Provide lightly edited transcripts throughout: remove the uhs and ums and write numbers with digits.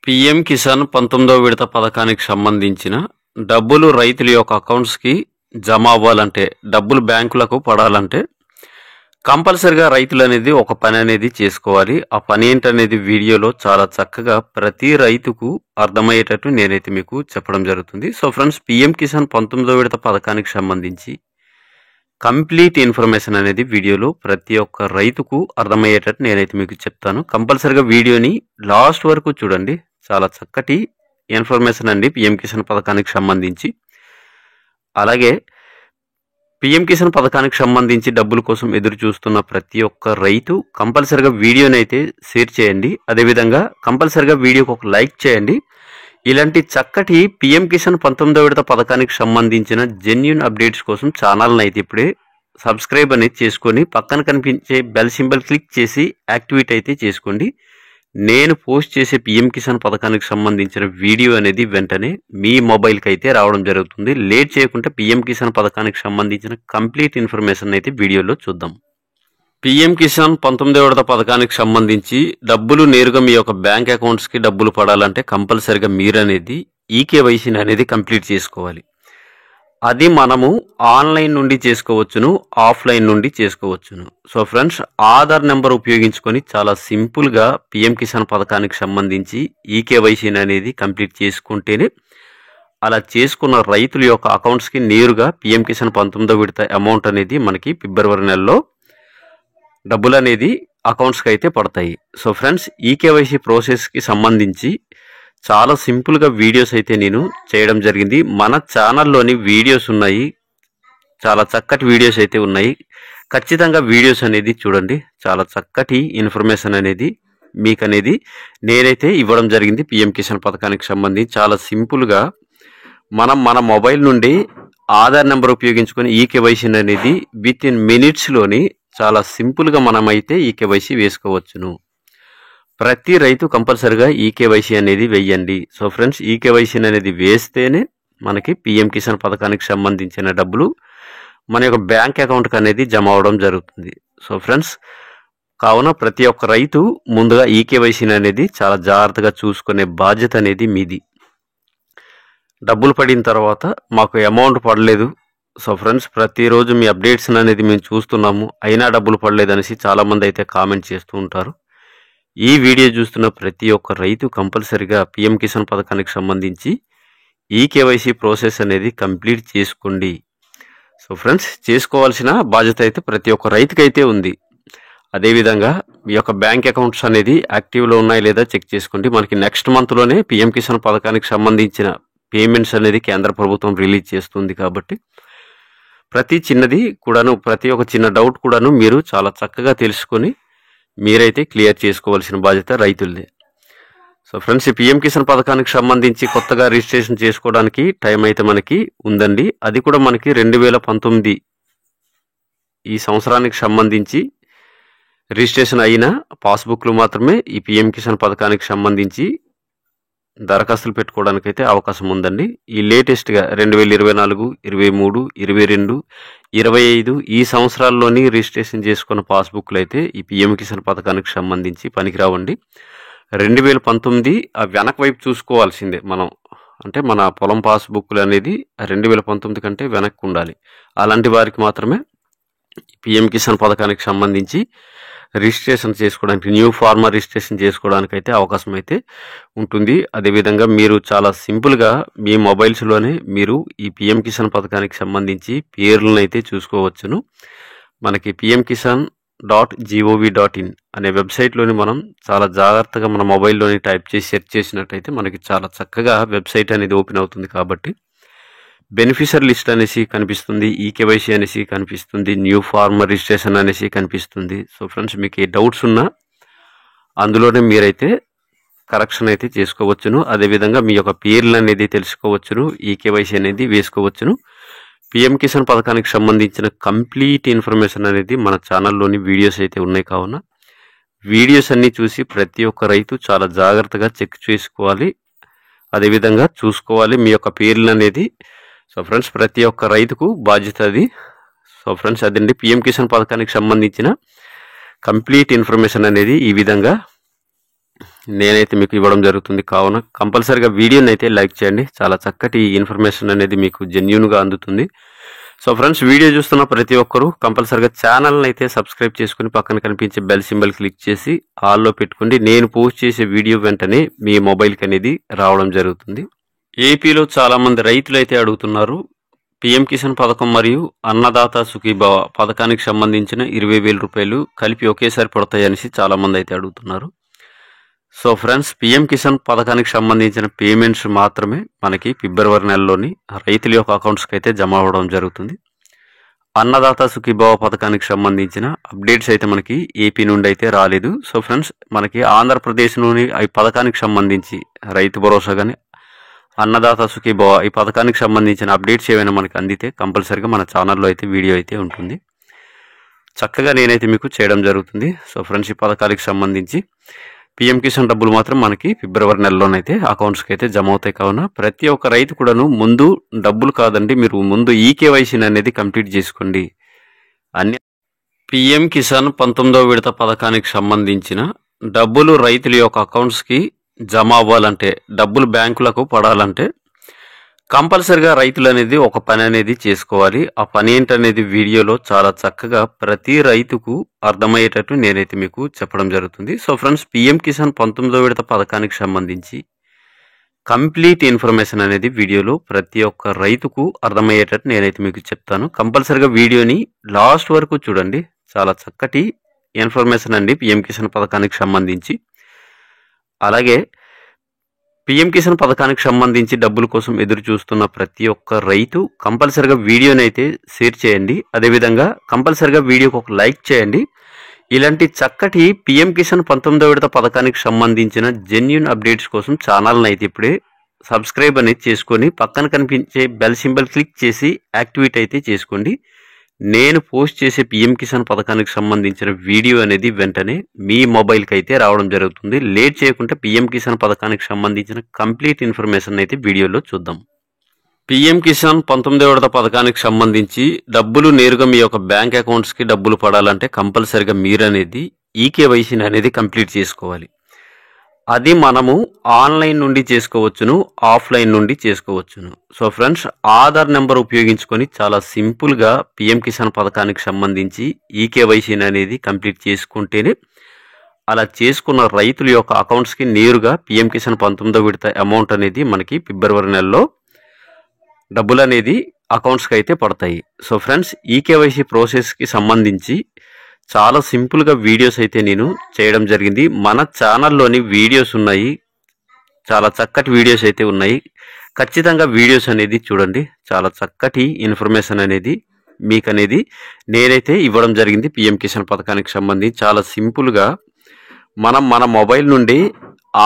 PM Kisan 19వ విడత పథకానికి సంబంధించిన డబ్బులు రైతుల యొక్క అకౌంట్స్‌కి జమ అవ్వాలంటే, డబ్బులు బ్యాంకులకు పడాలంటే కంపల్సరీగా రైతులనేది ఒక పని అనేది చేసుకోవాలి. ఆ పని ఏంటనేది వీడియోలో చాలా చక్కగా ప్రతి రైతుకు అర్థమయ్యేటట్టు నేనైతే మీకు చెప్పడం జరుగుతుంది. సో ఫ్రెండ్స్, పీఎం కిసాన్ 19వ విడత పథకానికి సంబంధించి కంప్లీట్ ఇన్ఫర్మేషన్ అనేది వీడియోలో ప్రతి ఒక్క రైతుకు అర్థమయ్యేటట్టు నేనైతే మీకు చెప్తాను. కంపల్సరీగా వీడియోని లాస్ట్ వరకు చూడండి. చాలా చక్కటి ఇన్ఫర్మేషన్ అండి పీఎం కిసాన్ పథకానికి సంబంధించి. అలాగే పీఎం కిసాన్ పథకానికి సంబంధించి డబ్బుల కోసం ఎదురు చూస్తున్న ప్రతి ఒక్క రైతు కంపల్సరీగా వీడియోని అయితే షేర్ చేయండి. అదేవిధంగా కంపల్సరీగా వీడియోకి ఒక లైక్ చేయండి. ఇలాంటి చక్కటి పీఎం కిసాన్ 19వ విడత పథకానికి సంబంధించిన జెన్యూన్ అప్డేట్స్ కోసం ఛానల్ని అయితే ఇప్పుడే సబ్స్క్రైబ్ అనేది చేసుకొని పక్కన కనిపించే బెల్ సింబల్ క్లిక్ చేసి యాక్టివేట్ అయితే చేసుకోండి. నేను పోస్ట్ చేసే పీఎం కిసాన్ పథకానికి సంబంధించిన వీడియో అనేది వెంటనే మీ మొబైల్కి అయితే రావడం జరుగుతుంది. లేట్ చేయకుండా పీఎం కిసాన్ పథకానికి సంబంధించిన కంప్లీట్ ఇన్ఫర్మేషన్ అయితే వీడియోలో చూద్దాం. పీఎం కిసాన్ 19వ విడత పథకానికి సంబంధించి డబ్బులు నేరుగా మీ యొక్క బ్యాంక్ అకౌంట్స్కి డబ్బులు పడాలంటే కంపల్సరీగా మీరనేది ఈకేవైసీని అనేది కంప్లీట్ చేసుకోవాలి. అది మనము ఆన్లైన్ నుండి చేసుకోవచ్చును, ఆఫ్లైన్ నుండి చేసుకోవచ్చును. సో ఫ్రెండ్స్, ఆధార్ నెంబర్ ఉపయోగించుకొని చాలా సింపుల్గా పీఎం కిసాన్ పథకానికి సంబంధించి ఈకేవైసీని అనేది కంప్లీట్ చేసుకుంటేనే అలా చేసుకున్న రైతుల యొక్క అకౌంట్స్కి నేరుగా పీఎం కిసాన్ 19వ విడత అమౌంట్ అనేది మనకి ఫిబ్రవరి నెలలో డబ్బులు అనేది అకౌంట్స్కి అయితే పడతాయి. సో ఫ్రెండ్స్, ఈకేవైసీ ప్రాసెస్కి సంబంధించి చాలా సింపుల్గా వీడియోస్ అయితే నేను చేయడం జరిగింది. మన ఛానల్లోని వీడియోస్ ఉన్నాయి, చాలా చక్కటి వీడియోస్ అయితే ఉన్నాయి. ఖచ్చితంగా వీడియోస్ అనేది చూడండి. చాలా చక్కటి ఇన్ఫర్మేషన్ అనేది మీకు అనేది నేనైతే ఇవ్వడం జరిగింది. పీఎం కిసాన్ పథకానికి సంబంధించి చాలా సింపుల్గా మనం మన మొబైల్ నుండి ఆధార్ నెంబర్ ఉపయోగించుకొని ఈకేవైసీ అనేది విత్ ఇన్ మినిట్స్లోని చాలా సింపుల్గా మనమైతే ఈకేవైసీ వేసుకోవచ్చును. ప్రతి రైతు కంపల్సరిగా ఈకేవైసీ అనేది వెయ్యండి. సో ఫ్రెండ్స్, ఈకేవైసీ అనేది వేస్తేనే మనకి పీఎం కిసాన్ పథకానికి సంబంధించిన డబ్బులు మన యొక్క బ్యాంక్ అకౌంట్కి అనేది జమ అవడం జరుగుతుంది. సో ఫ్రెండ్స్, కావున ప్రతి ఒక్క రైతు ముందుగా ఈకేవైసీ అనేది చాలా జాగ్రత్తగా చూసుకునే బాధ్యత అనేది మీది. డబ్బులు పడిన తర్వాత మాకు అమౌంట్ పడలేదు. సో ఫ్రెండ్స్, ప్రతిరోజు మీ అప్డేట్స్ అనేది మేము చూస్తున్నాము, అయినా డబ్బులు పడలేదనేసి చాలామంది అయితే కామెంట్ చేస్తూ ఉంటారు. ఈ వీడియో చూస్తున్న ప్రతి ఒక్క రైతు కంపల్సరిగా పీఎం కిసాన్ పథకానికి సంబంధించి ఈకేవైసీ ప్రాసెస్ అనేది కంప్లీట్ చేసుకోండి. సో ఫ్రెండ్స్, చేసుకోవాల్సిన బాధ్యత అయితే ప్రతి ఒక్క రైతుకైతే ఉంది. అదేవిధంగా మీ యొక్క బ్యాంక్ అకౌంట్స్ అనేది యాక్టివ్లో ఉన్నాయి లేదా చెక్ చేసుకోండి. మనకి నెక్స్ట్ మంత్లోనే పీఎం కిసాన్ పథకానికి సంబంధించిన పేమెంట్స్ అనేది కేంద్ర ప్రభుత్వం రిలీజ్ చేస్తుంది. కాబట్టి ప్రతి చిన్నది కూడాను, ప్రతి ఒక్క చిన్న డౌట్ కూడాను మీరు చాలా చక్కగా తెలుసుకొని మీరైతే క్లియర్ చేసుకోవాల్సిన బాధ్యత రైతులదే. సో ఫ్రెండ్స్, ఈ పీఎం కిసాన్ పథకానికి సంబంధించి కొత్తగా రిజిస్ట్రేషన్ చేసుకోవడానికి టైం అయితే మనకి ఉందండి. అది కూడా మనకి 2019 ఈ సంవత్సరానికి సంబంధించి రిజిస్ట్రేషన్ అయిన పాస్బుక్లు మాత్రమే ఈ పీఎం కిసాన్ పథకానికి సంబంధించి దరఖాస్తులు పెట్టుకోవడానికి అయితే అవకాశం ఉందండి. ఈ లేటెస్ట్గా 2024, 23, 22, 25 ఈ సంవత్సరాల్లోని రిజిస్ట్రేషన్ చేసుకున్న పాస్బుక్లు అయితే ఈ పీఎం కిసాన్ పథకానికి సంబంధించి పనికిరావండి. 2019 ఆ వెనక వైపు చూసుకోవాల్సిందే మనం. అంటే మన పొలం పాస్బుక్లు అనేది 2019 కంటే వెనక్కి ఉండాలి. అలాంటి వారికి మాత్రమే పీఎం కిసాన్ పథకానికి సంబంధించి రిజిస్ట్రేషన్ చేసుకోవడానికి, న్యూ ఫార్మర్ రిజిస్ట్రేషన్ చేసుకోవడానికి అయితే అవకాశం అయితే ఉంటుంది. అదేవిధంగా మీరు చాలా సింపుల్గా మీ మొబైల్స్లోనే మీరు ఈ పీఎం కిసాన్ పథకానికి సంబంధించి పేర్లను అయితే చూసుకోవచ్చును. మనకి pmkisan.gov.in అనే వెబ్సైట్లోని మనం చాలా జాగ్రత్తగా మన మొబైల్లోని టైప్ చేసి సెర్చ్ చేసినట్టయితే మనకి చాలా చక్కగా వెబ్సైట్ అనేది ఓపెన్ అవుతుంది. కాబట్టి బెనిఫిషియర్ లిస్ట్ అనేసి కనిపిస్తుంది, ఈకేవైసీ అనేసి కనిపిస్తుంది, న్యూ ఫార్మర్ రిజిస్ట్రేషన్ అనేసి కనిపిస్తుంది. సో ఫ్రెండ్స్, మీకు ఏ డౌట్స్ ఉన్నా అందులోనే మీరైతే కరెక్షన్ అయితే చేసుకోవచ్చును. అదేవిధంగా మీ యొక్క పేర్లు అనేది తెలుసుకోవచ్చును, ఈకేవైసీ అనేది వేసుకోవచ్చును. పీఎం కిసాన్ పథకానికి సంబంధించిన కంప్లీట్ ఇన్ఫర్మేషన్ అనేది మన ఛానల్లోని వీడియోస్ అయితే ఉన్నాయి. కావున వీడియోస్ అన్నీ చూసి ప్రతి ఒక్క రైతు చాలా జాగ్రత్తగా చెక్ చేసుకోవాలి, అదేవిధంగా చూసుకోవాలి మీ యొక్క పేర్లు అనేది. సో ఫ్రెండ్స్, ప్రతి ఒక్క రైతుకు బాధ్యత అది. సో ఫ్రెండ్స్, అదండి పీఎం కిసాన్ పథకానికి సంబంధించిన కంప్లీట్ ఇన్ఫర్మేషన్ అనేది ఈ విధంగా నేనైతే మీకు ఇవ్వడం జరుగుతుంది. కావున కంపల్సరీగా వీడియోని అయితే లైక్ చేయండి. చాలా చక్కటి ఇన్ఫర్మేషన్ అనేది మీకు జెన్యూన్గా అందుతుంది. సో ఫ్రెండ్స్, వీడియో చూస్తున్న ప్రతి ఒక్కరూ కంపల్సరీగా ఛానల్ని అయితే సబ్స్క్రైబ్ చేసుకుని పక్కన కనిపించే బెల్ సింబల్ క్లిక్ చేసి ఆల్లో పెట్టుకోండి. నేను పోస్ట్ చేసే వీడియో వెంటనే మీ మొబైల్కి అనేది రావడం జరుగుతుంది. ఏపీలో చాలామంది రైతులు అయితే అడుగుతున్నారు, పీఎం కిసాన్ పథకం మరియు అన్నదాత సుఖీభవ పథకానికి సంబంధించిన 20,000 రూపాయలు కలిపి ఒకేసారి పడతాయనేసి చాలామంది అయితే అడుగుతున్నారు. సో ఫ్రెండ్స్, పీఎం కిసాన్ పథకానికి సంబంధించిన పేమెంట్స్ మాత్రమే మనకి ఫిబ్రవరి నెలలోని రైతుల యొక్క అకౌంట్స్కి అయితే జమ అవ్వడం జరుగుతుంది. అన్నదాత సుఖీభవ పథకానికి సంబంధించిన అప్డేట్స్ అయితే మనకి ఏపీ నుండి అయితే రాలేదు. సో ఫ్రెండ్స్, మనకి ఆంధ్రప్రదేశ్లోని ఈ పథకానికి సంబంధించి రైతు భరోసా కానీ అన్నదాత సుఖీభవ ఈ పథకానికి సంబంధించిన అప్డేట్స్ ఏమైనా మనకి అందితే కంపల్సరీగా మన ఛానల్లో అయితే వీడియో అయితే ఉంటుంది. చక్కగా నేనైతే మీకు చేయడం జరుగుతుంది. సో ఫ్రెండ్స్, ఈ పథకాలకు సంబంధించి పీఎం కిసాన్ డబ్బులు మాత్రం మనకి ఫిబ్రవరి నెలలోనైతే అకౌంట్స్కి అయితే జమ అవుతాయి. కావున ప్రతి ఒక్క రైతు కూడాను ముందు డబ్బులు కాదండి, మీరు ముందు ఈకేవైసీని అనేది కంప్లీట్ చేసుకోండి. అన్ని పీఎం కిసాన్ 19వ విడత పథకానికి సంబంధించిన డబ్బులు రైతుల యొక్క అకౌంట్స్కి జమ అవ్వాలంటే, డబ్బులు బ్యాంకులకు పడాలంటే కంపల్సరిగా రైతులు అనేది ఒక పని అనేది చేసుకోవాలి. ఆ పని ఏంటనేది వీడియోలో చాలా చక్కగా ప్రతి రైతుకు అర్థమయ్యేటట్టు నేనైతే మీకు చెప్పడం జరుగుతుంది. సో ఫ్రెండ్స్, పీఎం కిసాన్ 19వ విడత పథకానికి సంబంధించి కంప్లీట్ ఇన్ఫర్మేషన్ అనేది వీడియోలో ప్రతి ఒక్క రైతుకు అర్థమయ్యేటట్టు నేనైతే మీకు చెప్తాను. కంపల్సరిగా వీడియోని లాస్ట్ వరకు చూడండి. చాలా చక్కటి ఇన్ఫర్మేషన్ అండి పీఎం కిసాన్ పథకానికి సంబంధించి. అలాగే పీఎం కిసాన్ పథకానికి సంబంధించి డబ్బుల కోసం ఎదురు చూస్తున్న ప్రతి ఒక్క రైతు కంపల్సరిగా వీడియోని అయితే షేర్ చేయండి. అదేవిధంగా కంపల్సరిగా వీడియోకి ఒక లైక్ చేయండి. ఇలాంటి చక్కటి పీఎం కిసాన్ 19వ విడత పథకానికి సంబంధించిన జెన్యూన్ అప్డేట్స్ కోసం ఛానల్ని అయితే ఇప్పుడే సబ్స్క్రైబ్ అనేది చేసుకొని పక్కన కనిపించే బెల్ సింబల్ క్లిక్ చేసి యాక్టివేట్ అయితే చేసుకోండి. నేను పోస్ట్ చేసే పీఎం కిసాన్ పథకానికి సంబంధించిన వీడియో అనేది వెంటనే మీ మొబైల్కి అయితే రావడం జరుగుతుంది. లేట్ చేయకుండా పీఎం కిసాన్ పథకానికి సంబంధించిన కంప్లీట్ ఇన్ఫర్మేషన్ అయితే వీడియోలో చూద్దాం. పీఎం కిసాన్ 19వ విడత పథకానికి సంబంధించి డబ్బులు నేరుగా మీ యొక్క బ్యాంక్ అకౌంట్స్కి డబ్బులు పడాలంటే కంపల్సరిగా మీరు అనేది ఈకేవైసీని అనేది కంప్లీట్ చేసుకోవాలి. అది మనము ఆన్లైన్ నుండి చేసుకోవచ్చును, ఆఫ్లైన్ నుండి చేసుకోవచ్చును. సో ఫ్రెండ్స్, ఆధార్ నెంబర్ ఉపయోగించుకొని చాలా సింపుల్గా పీఎం కిసాన్ పథకానికి సంబంధించి ఈకేవైసీని అనేది కంప్లీట్ చేసుకుంటేనే అలా చేసుకున్న రైతుల యొక్క అకౌంట్స్కి నేరుగా పీఎం కిసాన్ 19వ విడత అమౌంట్ అనేది మనకి ఫిబ్రవరి నెలలో డబ్బులు అనేది అకౌంట్స్కి అయితే పడతాయి. సో ఫ్రెండ్స్, ఈకేవైసీ ప్రాసెస్కి సంబంధించి చాలా సింపుల్గా వీడియోస్ అయితే నేను చేయడం జరిగింది. మన ఛానల్లోని వీడియోస్ ఉన్నాయి, చాలా చక్కటి వీడియోస్ అయితే ఉన్నాయి. ఖచ్చితంగా వీడియోస్ అనేది చూడండి. చాలా చక్కటి ఇన్ఫర్మేషన్ అనేది మీకు అనేది నేనైతే ఇవ్వడం జరిగింది. పీఎం కిసాన్ పథకానికి సంబంధించి చాలా సింపుల్గా మన మొబైల్ నుండి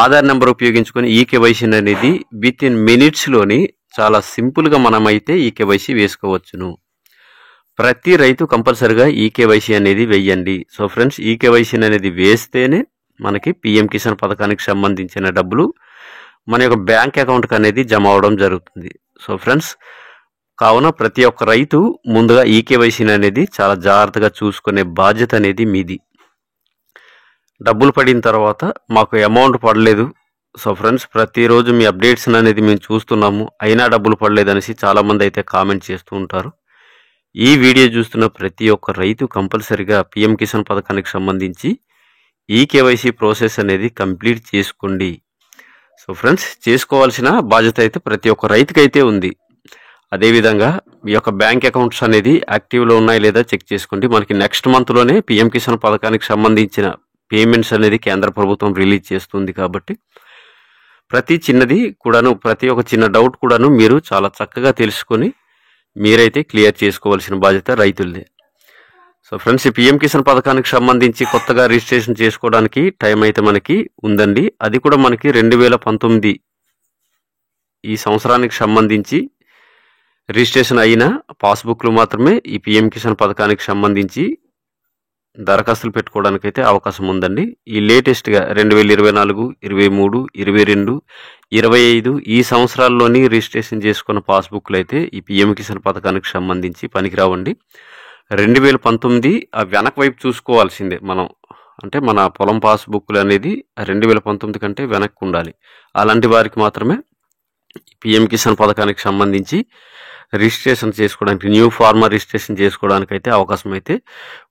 ఆధార్ నెంబర్ ఉపయోగించుకొని ఈకేవైసీ అనేది విత్ ఇన్ మినిట్స్లోని చాలా సింపుల్గా మనమైతే ఈకేవైసీ వేసుకోవచ్చును. ప్రతి రైతు కంపల్సరిగా ఈకేవైసీ అనేది వెయ్యండి. సో ఫ్రెండ్స్, ఈకేవైసీ అనేది వేస్తేనే మనకి పీఎం కిసాన్ పథకానికి సంబంధించిన డబ్బులు మన యొక్క బ్యాంక్ అకౌంట్కి అనేది జమ అవడం జరుగుతుంది. సో ఫ్రెండ్స్, కావున ప్రతి ఒక్క రైతు ముందుగా ఈకేవైసీ అనేది చాలా జాగ్రత్తగా చూసుకునే బాధ్యత అనేది మీది. డబ్బులు పడిన తర్వాత మాకు అమౌంట్ పడలేదు, సో ఫ్రెండ్స్ ప్రతిరోజు మీ అప్డేట్స్ అనేది మేము చూస్తున్నాము, అయినా డబ్బులు పడలేదనేసి చాలామంది అయితే కామెంట్ చేస్తూ ఉంటారు. ఈ వీడియో చూస్తున్న ప్రతి ఒక్క రైతు కంపల్సరిగా పీఎం కిసాన్ పథకానికి సంబంధించి ఈకేవైసీ ప్రాసెస్ అనేది కంప్లీట్ చేసుకోండి. సో ఫ్రెండ్స్, చేసుకోవాల్సిన బాధ్యత అయితే ప్రతి ఒక్క రైతుకి అయితే ఉంది. అదేవిధంగా మీ యొక్క బ్యాంక్ అకౌంట్స్ అనేది యాక్టివ్లో ఉన్నాయి లేదా చెక్ చేసుకోండి. మనకి నెక్స్ట్ మంత్లోనే పీఎం కిసాన్ పథకానికి సంబంధించిన పేమెంట్స్ అనేది కేంద్ర ప్రభుత్వం రిలీజ్ చేస్తుంది. కాబట్టి ప్రతి చిన్నది కూడాను, ప్రతి ఒక్క చిన్న డౌట్ కూడాను మీరు చాలా చక్కగా తెలుసుకొని మీరైతే క్లియర్ చేసుకోవాల్సిన బాధ్యత రైతులదే. సో ఫ్రెండ్స్, ఈ పీఎం కిసాన్ పథకానికి సంబంధించి కొత్తగా రిజిస్ట్రేషన్ చేసుకోవడానికి టైం అయితే మనకి ఉందండి. అది కూడా మనకి 2019 ఈ సంవత్సరానికి సంబంధించి రిజిస్ట్రేషన్ అయిన పాస్బుక్లు మాత్రమే ఈ పీఎం కిసాన్ పథకానికి సంబంధించి దరఖాస్తులు పెట్టుకోవడానికి అయితే అవకాశం ఉందండి. ఈ లేటెస్ట్గా 2024, 23, 22, 25 ఈ సంవత్సరాల్లోని రిజిస్ట్రేషన్ చేసుకున్న పాస్బుక్లు అయితే ఈ పీఎం కిసాన్ పథకానికి సంబంధించి పనికిరావండి. 2019 ఆ వెనక వైపు చూసుకోవాల్సిందే మనం. అంటే మన పొలం పాస్బుక్లు అనేది 2019 కంటే వెనక్కి ఉండాలి. అలాంటి వారికి మాత్రమే పిఎం కిసాన్ పథకానికి సంబంధించి రిజిస్ట్రేషన్ చేసుకోవడానికి, న్యూ ఫార్మర్ రిజిస్ట్రేషన్ చేసుకోవడానికి అయితే అవకాశం అయితే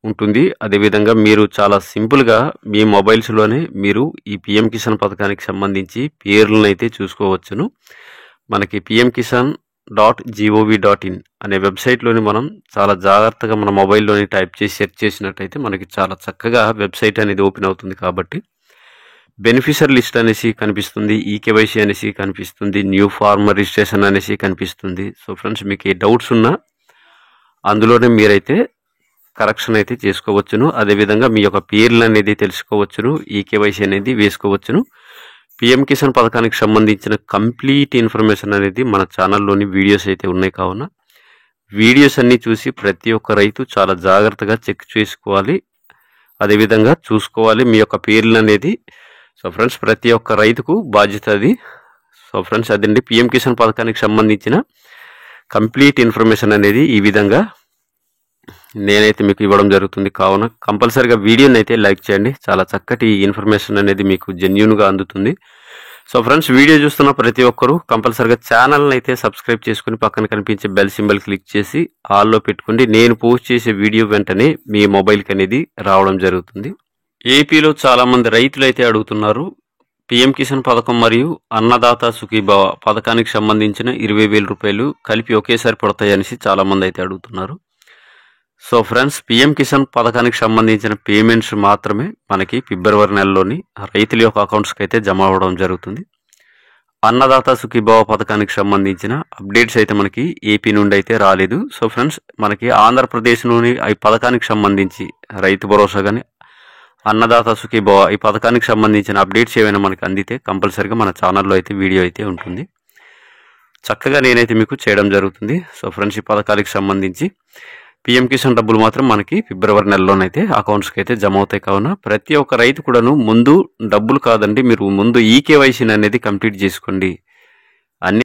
ఉంటుంది. అదేవిధంగా మీరు చాలా సింపుల్గా మీ మొబైల్స్లోనే మీరు ఈ పిఎం కిసాన్ పథకానికి సంబంధించి పేర్లను అయితే చూసుకోవచ్చును. మనకి pmkisan.gov.in అనే వెబ్సైట్లోని మనం చాలా జాగ్రత్తగా మన మొబైల్లోని టైప్ చేసి సెర్చ్ చేసినట్టయితే మనకి చాలా చక్కగా వెబ్సైట్ అనేది ఓపెన్ అవుతుంది. కాబట్టి బెనిఫిషియర్ లిస్ట్ అనేసి కనిపిస్తుంది, ఈకేవైసీ అనేసి కనిపిస్తుంది, న్యూ ఫార్మర్ రిజిస్ట్రేషన్ అనేసి కనిపిస్తుంది. సో ఫ్రెండ్స్, మీకు ఏ డౌట్స్ ఉన్నా అందులోనే మీరైతే కరెక్షన్ అయితే చేసుకోవచ్చును. అదేవిధంగా మీ యొక్క పేర్లు అనేది తెలుసుకోవచ్చును, ఈకేవైసీ అనేది వేసుకోవచ్చును. పిఎం కిసాన్ పథకానికి సంబంధించిన కంప్లీట్ ఇన్ఫర్మేషన్ అనేది మన ఛానల్లోని వీడియోస్ అయితే ఉన్నాయి. కావున వీడియోస్ అన్నీ చూసి ప్రతి ఒక్క రైతు చాలా జాగ్రత్తగా చెక్ చేసుకోవాలి, అదేవిధంగా చూసుకోవాలి మీ యొక్క పేర్లు అనేది. సో ఫ్రెండ్స్, ప్రతి ఒక్క రైతుకు బాధ్యత అది. సో ఫ్రెండ్స్, అదండి పిఎం కిసాన్ పథకానికి సంబంధించిన కంప్లీట్ ఇన్ఫర్మేషన్ అనేది ఈ విధంగా నేనైతే మీకు ఇవ్వడం జరుగుతుంది. కావున కంపల్సరీగా వీడియోని అయితే లైక్ చేయండి. చాలా చక్కటి ఇన్ఫర్మేషన్ అనేది మీకు జెన్యూన్గా అందుతుంది. సో ఫ్రెండ్స్, వీడియో చూస్తున్న ప్రతి ఒక్కరూ కంపల్సరీగా ఛానల్ని అయితే సబ్స్క్రైబ్ చేసుకుని పక్కన కనిపించే బెల్ సింబల్ క్లిక్ చేసి ఆల్లో పెట్టుకోండి. నేను పోస్ట్ చేసే వీడియో వెంటనే మీ మొబైల్కి అనేది రావడం జరుగుతుంది. ఏపీలో చాలామంది రైతులు అయితే అడుగుతున్నారు, పిఎం కిసాన్ పథకం మరియు అన్నదాత సుఖీభవ పథకానికి సంబంధించిన 20,000 రూపాయలు కలిపి ఒకేసారి పడతాయనేసి చాలామంది అయితే అడుగుతున్నారు. సో ఫ్రెండ్స్, పిఎం కిసాన్ పథకానికి సంబంధించిన పేమెంట్స్ మాత్రమే మనకి ఫిబ్రవరి నెలలోని రైతుల యొక్క అకౌంట్స్కి అయితే జమ అవ్వడం జరుగుతుంది. అన్నదాత సుఖీభవ పథకానికి సంబంధించిన అప్డేట్స్ అయితే మనకి ఏపీ నుండి అయితే రాలేదు. సో ఫ్రెండ్స్, మనకి ఆంధ్రప్రదేశ్లోని ఈ పథకానికి సంబంధించి రైతు భరోసా కానీ అన్నదాత సుఖీభవ ఈ పథకానికి సంబంధించిన అప్డేట్స్ ఏమైనా మనకి అందితే కంపల్సరీగా మన ఛానల్లో అయితే వీడియో అయితే ఉంటుంది. చక్కగా నేనైతే మీకు చేయడం జరుగుతుంది. సో ఫ్రెండ్స్, ఈ పథకాలకు సంబంధించి పిఎం కిసాన్ డబ్బులు మాత్రం మనకి ఫిబ్రవరి నెలలోనైతే అకౌంట్స్కి అయితే జమ అవుతాయి. కావున ప్రతి ఒక్క రైతు కూడాను ముందు డబ్బులు కాదండి, మీరు ముందు ఈకేవైసీని అనేది కంప్లీట్ చేసుకోండి.